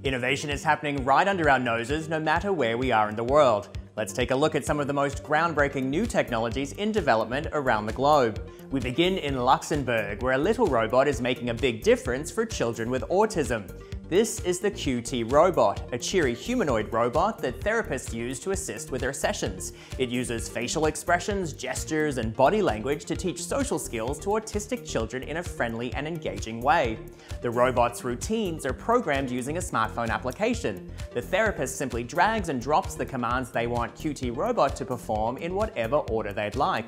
Innovation is happening right under our noses, no matter where we are in the world. Let's take a look at some of the most groundbreaking new technologies in development around the globe. We begin in Luxembourg, where a little robot is making a big difference for children with autism. This is the QTRobot, a cheery humanoid robot that therapists use to assist with their sessions. It uses facial expressions, gestures, and body language to teach social skills to autistic children in a friendly and engaging way. The robot's routines are programmed using a smartphone application. The therapist simply drags and drops the commands they want QTRobot to perform in whatever order they'd like.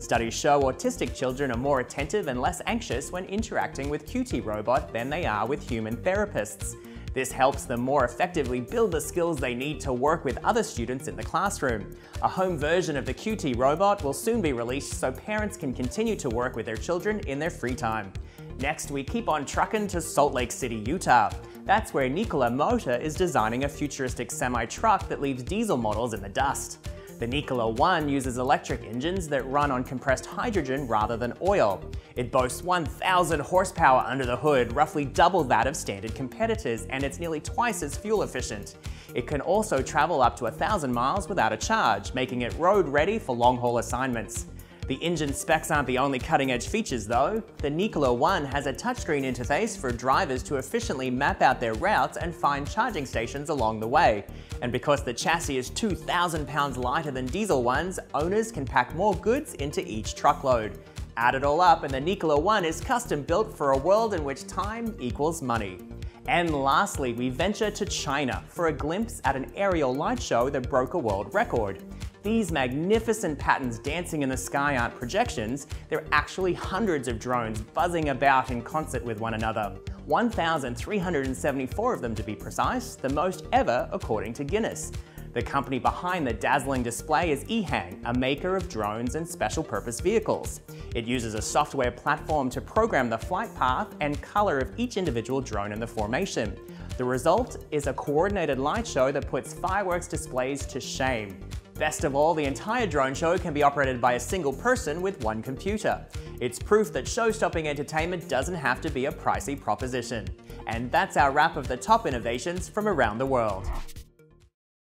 Studies show autistic children are more attentive and less anxious when interacting with QTRobot than they are with human therapists. This helps them more effectively build the skills they need to work with other students in the classroom. A home version of the QTRobot will soon be released so parents can continue to work with their children in their free time. Next, we keep on trucking to Salt Lake City, Utah. That's where Nikola Motor is designing a futuristic semi-truck that leaves diesel models in the dust. The Nikola One uses electric engines that run on compressed hydrogen rather than oil. It boasts 1,000 horsepower under the hood, roughly double that of standard competitors, and it's nearly twice as fuel efficient. It can also travel up to 1,000 miles without a charge, making it road ready for long-haul assignments. The engine specs aren't the only cutting-edge features though. The Nikola One has a touchscreen interface for drivers to efficiently map out their routes and find charging stations along the way. And because the chassis is 2,000 pounds lighter than diesel ones, owners can pack more goods into each truckload. Add it all up and the Nikola One is custom built for a world in which time equals money. And lastly, we venture to China for a glimpse at an aerial light show that broke a world record. These magnificent patterns dancing in the sky aren't projections, they're actually hundreds of drones buzzing about in concert with one another. 1,374 of them to be precise, the most ever according to Guinness. The company behind the dazzling display is EHang, a maker of drones and special purpose vehicles. It uses a software platform to program the flight path and color of each individual drone in the formation. The result is a coordinated light show that puts fireworks displays to shame. Best of all, the entire drone show can be operated by a single person with one computer. It's proof that show-stopping entertainment doesn't have to be a pricey proposition. And that's our wrap of the top innovations from around the world.